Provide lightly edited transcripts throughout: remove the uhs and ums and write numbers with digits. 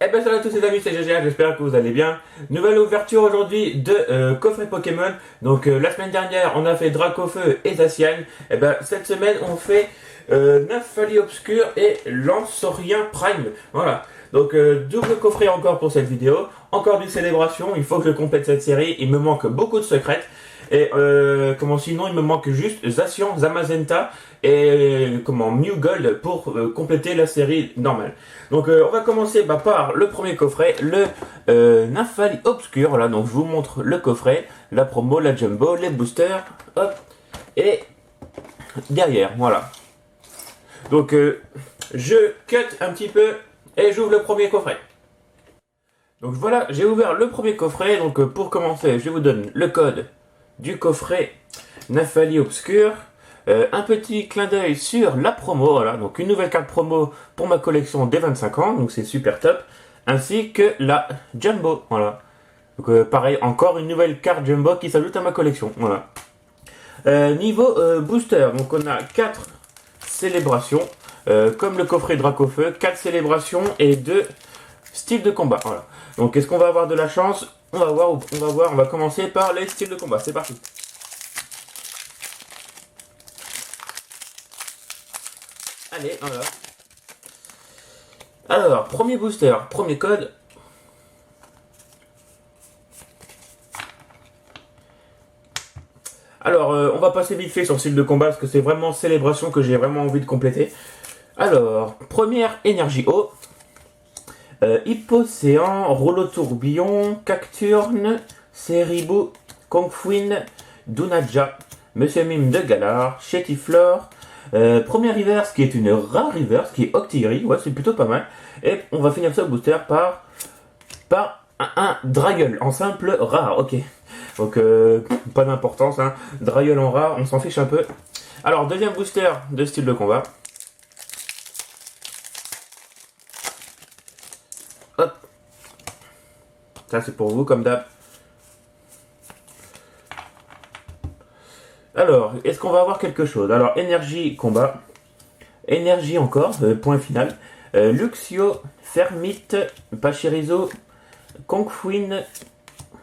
Eh ben salut à tous les amis, c'est GGA, j'espère que vous allez bien. Nouvelle ouverture aujourd'hui de coffret Pokémon. Donc la semaine dernière on a fait Dracofeu et Zacian. Et ben cette semaine on fait Nymphali Obscur et Lanceorien Prime. Voilà. Donc double coffret encore pour cette vidéo. Encore du célébration, il faut que je complète cette série. Il me manque beaucoup de secrets. Et sinon il me manque juste Zacian, Zamazenta et Mew Gold pour compléter la série normale. Donc on va commencer par le premier coffret, le Nymphali Obscur. Voilà, donc je vous montre le coffret, la promo, la jumbo, les boosters, hop, et derrière, voilà. Donc je cut un petit peu et j'ouvre le premier coffret. Donc voilà, j'ai ouvert le premier coffret. Donc pour commencer, je vous donne le code du coffret Nymphali Obscur. Un petit clin d'œil sur la promo, voilà, donc une nouvelle carte promo pour ma collection des 25 ans, donc c'est super top, ainsi que la Jumbo, voilà. Donc pareil, encore une nouvelle carte Jumbo qui s'ajoute à ma collection, voilà. Niveau booster, donc on a 4 célébrations, comme le coffret Dracofeu, 4 célébrations et 2 styles de combat, voilà. Donc est-ce qu'on va avoir de la chance? On va voir, on va commencer par les styles de combat, c'est parti. Allez, voilà. Alors, premier booster, premier code. Alors, on va passer vite fait sur le style de combat parce que c'est vraiment célébration que j'ai vraiment envie de compléter. Alors, première énergie eau. Hippocéan, Rollo Tourbillon, Cacturne, Ceribou, Kongfuin, Dunaja, Monsieur Mime de Galar, Chetiflore. Première reverse qui est une rare reverse qui est Octillery, ouais c'est plutôt pas mal. Et on va finir ce booster par un Dragueul en simple rare, ok. Donc pas d'importance, hein. Dragueul en rare, on s'en fiche un peu. Alors deuxième booster de style de combat. Hop. Ça c'est pour vous comme d'hab. Alors, est-ce qu'on va avoir quelque chose? Alors, énergie, combat. Énergie encore, point final. Luxio, Fermite, Pachirizo, Kongfuin,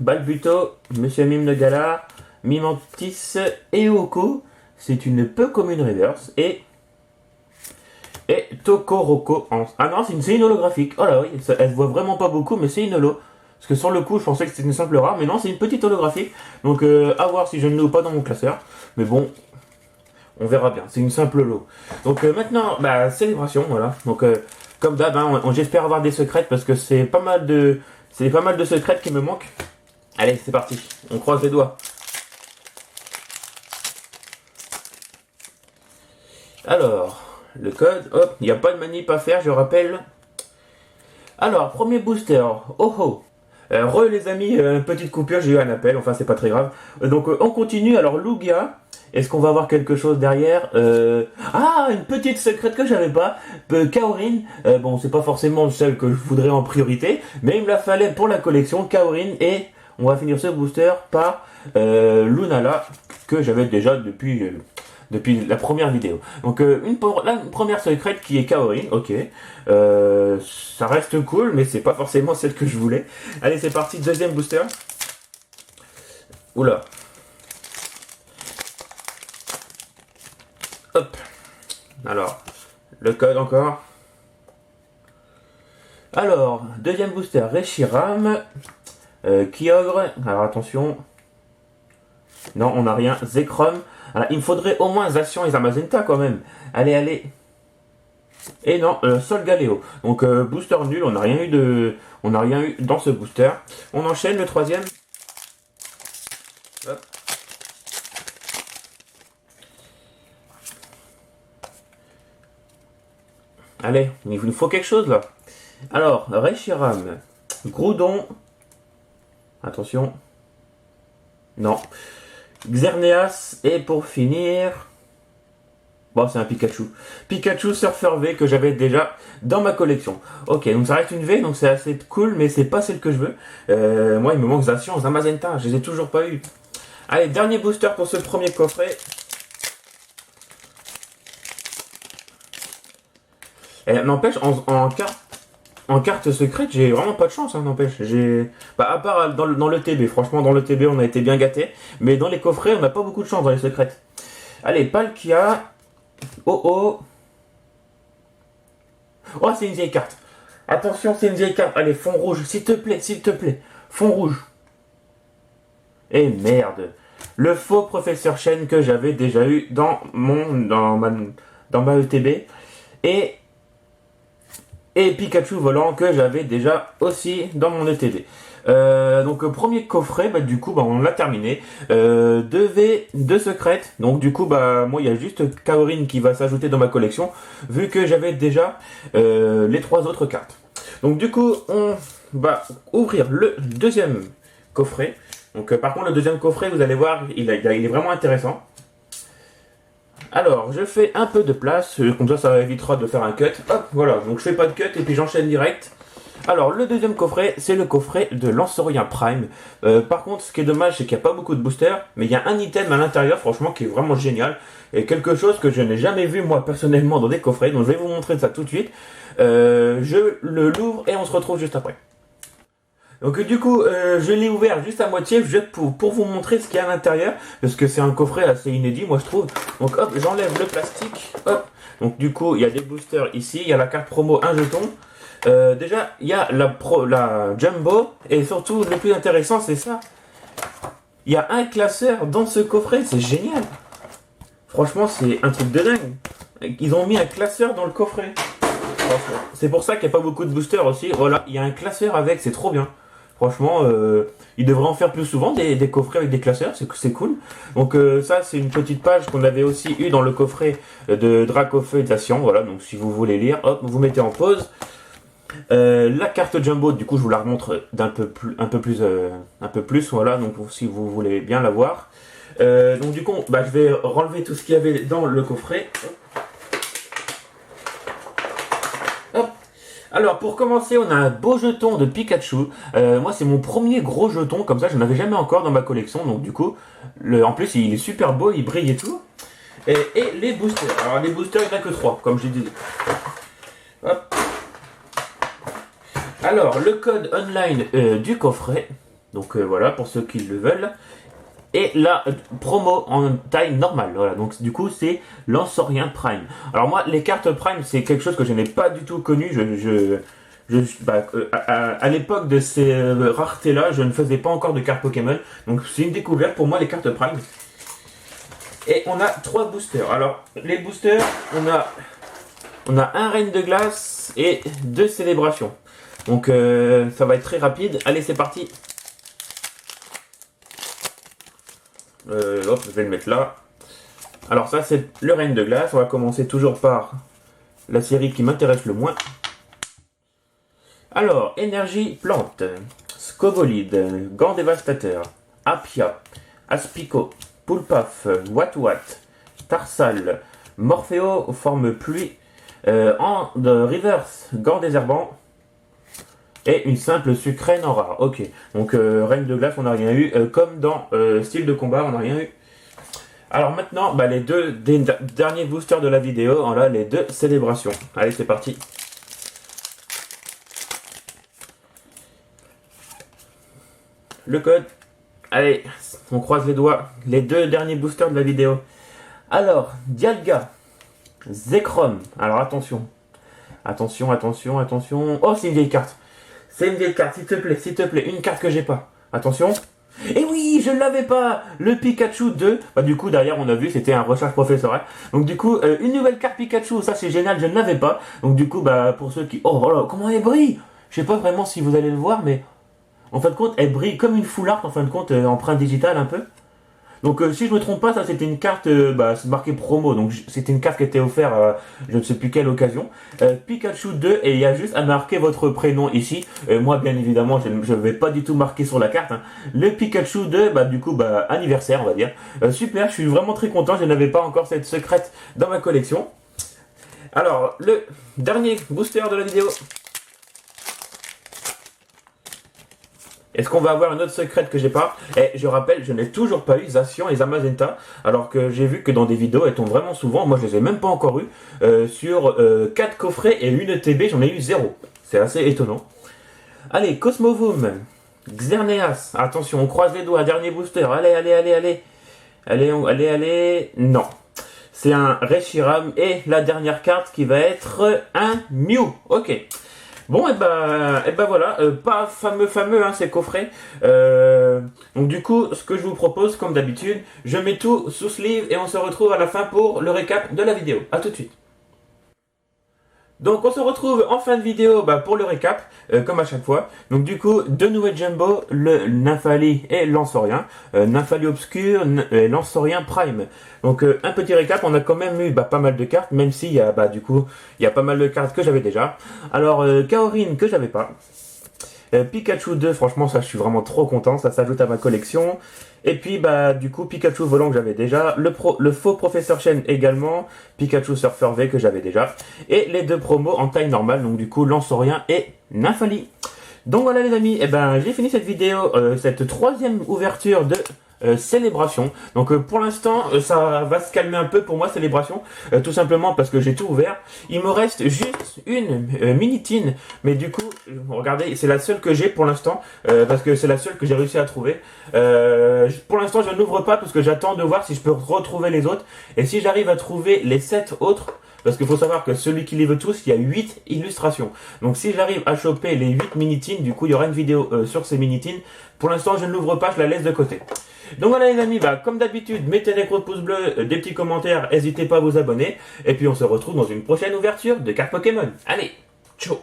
Balbuto, Monsieur Mime de Galar, Mimantis et Oko. C'est une peu commune reverse. Et Tokoroko. Ah non, c'est une holographique. Oh là oui, elle se voit vraiment pas beaucoup, mais c'est une holo. Parce que sur le coup, je pensais que c'était une simple rare, mais non, c'est une petite holographique. Donc, à voir si je ne l'ai ou pas dans mon classeur. Mais bon, on verra bien. C'est une simple lot. Donc, maintenant, célébration, voilà. Donc, comme d'hab, hein, j'espère avoir des secrètes parce que c'est pas mal de secrètes qui me manquent. Allez, c'est parti. On croise les doigts. Alors, le code, hop, il n'y a pas de manip à faire, je rappelle. Alors, premier booster, oh oh. Les amis, petite coupure, j'ai eu un appel, enfin c'est pas très grave. Donc on continue, alors Lugia, est-ce qu'on va avoir quelque chose derrière? Ah, une petite secrète que j'avais pas, Kaorin, bon c'est pas forcément celle que je voudrais en priorité, mais il me la fallait pour la collection, Kaorin, et on va finir ce booster par Lunala, que j'avais déjà depuis la première vidéo. Donc la première secrète qui est Kaorin, ok. Ça reste cool, mais c'est pas forcément celle que je voulais. Allez, c'est parti, deuxième booster. Oula. Hop. Alors, le code encore. Alors, deuxième booster, Reshiram, Kyogre. Alors attention. Non, on n'a rien. Zekrom. Alors, il me faudrait au moins Zacian et Zamazenta quand même. Allez, allez. Et non, Sol Galéo. Donc booster nul, on n'a rien eu dans ce booster. On enchaîne le troisième. Hop. Allez, il nous faut quelque chose là. Alors, Reshiram, Groudon, attention, non, Xerneas, et pour finir, bon c'est un Pikachu. Pikachu Surfer V que j'avais déjà dans ma collection. Ok, donc ça reste une V, donc c'est assez cool, mais c'est pas celle que je veux. Moi il me manque Zacian, Zamazenta, je les ai toujours pas eu. Allez, dernier booster pour ce premier coffret. Et n'empêche, en carte secrète, j'ai vraiment pas de chance, hein, n'empêche. À part dans le TB, franchement, dans le TB, on a été bien gâtés. Mais dans les coffrets, on n'a pas beaucoup de chance dans les secrètes. Allez, Palkia. Oh, c'est une vieille carte. Attention, c'est une vieille carte. Allez, fond rouge, s'il te plaît, s'il te plaît. Fond rouge. Et merde. Le faux professeur Chen que j'avais déjà eu dans ma ETB. Et Pikachu volant que j'avais déjà aussi dans mon ETB. Donc premier coffret, du coup on l'a terminé. 2V, 2 secrètes. Donc du coup moi il y a juste Kaorin qui va s'ajouter dans ma collection, vu que j'avais déjà les 3 autres cartes. Donc du coup on va ouvrir le deuxième coffret. Donc par contre le deuxième coffret, vous allez voir, il est vraiment intéressant. Alors, je fais un peu de place, comme ça évitera de faire un cut. Hop, voilà, donc je fais pas de cut et puis j'enchaîne direct. Alors, le deuxième coffret, c'est le coffret de Lanceurien Prime. Par contre, ce qui est dommage, c'est qu'il n'y a pas beaucoup de boosters, mais il y a un item à l'intérieur, franchement, qui est vraiment génial. Et quelque chose que je n'ai jamais vu, moi, personnellement, dans des coffrets. Donc, je vais vous montrer ça tout de suite. Je l'ouvre et on se retrouve juste après. Donc du coup, je l'ai ouvert juste à moitié juste pour vous montrer ce qu'il y a à l'intérieur, parce que c'est un coffret assez inédit, moi je trouve. Donc hop, j'enlève le plastique, hop. Donc du coup, il y a des boosters ici, il y a la carte promo, un jeton. Déjà, il y a la Jumbo, et surtout, le plus intéressant, c'est ça. Il y a un classeur dans ce coffret, c'est génial. Franchement, c'est un truc de dingue. Ils ont mis un classeur dans le coffret. C'est pour ça qu'il n'y a pas beaucoup de boosters aussi. Voilà, il y a un classeur avec, c'est trop bien. Franchement, ils devraient en faire plus souvent des coffrets avec des classeurs, c'est cool. Donc ça, c'est une petite page qu'on avait aussi eu dans le coffret de Dracofeu et Zacian. Voilà, donc si vous voulez lire, hop, vous mettez en pause. La carte Jumbo, du coup, je vous la remontre un peu plus, voilà. Donc si vous voulez bien la voir. Donc du coup, je vais renlever tout ce qu'il y avait dans le coffret. Alors pour commencer, on a un beau jeton de Pikachu. Moi c'est mon premier gros jeton, comme ça je n'en avais jamais encore dans ma collection. Donc du coup, en plus il est super beau, il brille et tout. Et les boosters. Alors les boosters il n'y en a que 3, comme j'ai dit. Hop. Alors le code online du coffret. Donc voilà, pour ceux qui le veulent. Et la promo en taille normale. Voilà, donc du coup c'est Lanceurien Prime. Alors moi les cartes Prime c'est quelque chose que je n'ai pas du tout connu. À l'époque de ces raretés là, je ne faisais pas encore de cartes Pokémon. Donc c'est une découverte pour moi les cartes Prime. Et on a 3 boosters. Alors les boosters, on a un Reine de Glace et 2 Célébrations. Donc ça va être très rapide. Allez c'est parti. Hop, je vais le mettre là. Alors ça c'est le Reine de Glace. On va commencer toujours par la série qui m'intéresse le moins. Alors, Énergie Plante, Scovolide, Gant Dévastateur, Apia, Aspico, Poulpaf, Watwat, Tarsal, Morpheo forme pluie, en de reverse, Gant Désherbant, et une simple sucrène en rare. Ok, donc Reine de Glace, on n'a rien eu. Comme dans Style de combat, on n'a rien eu. Alors maintenant, les deux derniers boosters de la vidéo. Voilà, les 2 célébrations. Allez, c'est parti. Le code. Allez, on croise les doigts. Les 2 derniers boosters de la vidéo. Alors, Dialga, Zekrom. Alors attention. Attention. Oh, c'est une vieille carte. C'est une vieille carte, s'il te plaît, une carte que j'ai pas. Attention. Et oui, je ne l'avais pas. Le Pikachu 2. Bah du coup derrière on a vu c'était un recharge professoral. Donc du coup une nouvelle carte Pikachu, ça c'est génial, je ne l'avais pas. Donc du coup bah pour ceux qui... Oh voilà, comment elle brille. Je sais pas vraiment si vous allez le voir mais en fin de compte elle brille comme une foulard en fin de compte, empreinte digitale un peu. Donc si je me trompe pas, ça c'était une carte, c'est marqué promo, donc c'était une carte qui était offerte je ne sais plus quelle occasion. Pikachu 2 et il y a juste à marquer votre prénom ici. Moi bien évidemment je ne vais pas du tout marquer sur la carte. Hein. Le Pikachu 2, du coup anniversaire on va dire. Super, je suis vraiment très content, je n'avais pas encore cette secrète dans ma collection. Alors le dernier booster de la vidéo. Est-ce qu'on va avoir une autre secrète que j'ai pas? Et je rappelle, je n'ai toujours pas eu Zacian et Zamazenta, alors que j'ai vu que dans des vidéos, elles tombent vraiment souvent. Moi, je les ai même pas encore eu. Sur 4 coffrets et une TB, j'en ai eu 0. C'est assez étonnant. Allez, Cosmovoom, Xerneas. Attention, on croise les doigts. Dernier booster. Allez, allez, allez, allez. Allez. Non. C'est un Reshiram et la dernière carte qui va être un Mew. Ok. Bon, et voilà, pas fameux hein, ces coffrets. Donc du coup, ce que je vous propose, comme d'habitude, je mets tout sous sleeve et on se retrouve à la fin pour le récap de la vidéo. A tout de suite. Donc on se retrouve en fin de vidéo pour le récap, comme à chaque fois. Donc du coup, deux nouvelles Jumbo, le Nymphali et Lansorien. Nymphali Obscur et Lansorien Prime. Donc un petit récap, on a quand même eu pas mal de cartes, même s'il y a du coup, il y a pas mal de cartes que j'avais déjà. Alors Kaorin que j'avais pas. Pikachu 2, franchement ça je suis vraiment trop content, ça s'ajoute à ma collection. Et puis du coup Pikachu volant que j'avais déjà, le faux Professeur Chen également, Pikachu Surfer V que j'avais déjà, et les deux promos en taille normale, donc du coup Lansorien et Nymphali. Donc voilà les amis, j'ai fini cette vidéo, cette troisième ouverture de célébration. Donc pour l'instant ça va se calmer un peu pour moi célébration, tout simplement parce que j'ai tout ouvert. Il me reste juste une mini tin, mais du coup regardez c'est la seule que j'ai pour l'instant, parce que c'est la seule que j'ai réussi à trouver. Pour l'instant je n'ouvre pas parce que j'attends de voir si je peux retrouver les autres, et si j'arrive à trouver les 7 autres, parce qu'il faut savoir que celui qui les veut tous, il y a 8 illustrations. Donc si j'arrive à choper les 8 mini-tins, du coup il y aura une vidéo sur ces mini-tins. Pour l'instant je ne l'ouvre pas, je la laisse de côté. Donc voilà les amis, comme d'habitude, mettez des gros pouces bleus, des petits commentaires, n'hésitez pas à vous abonner. Et puis on se retrouve dans une prochaine ouverture de cartes Pokémon. Allez, ciao!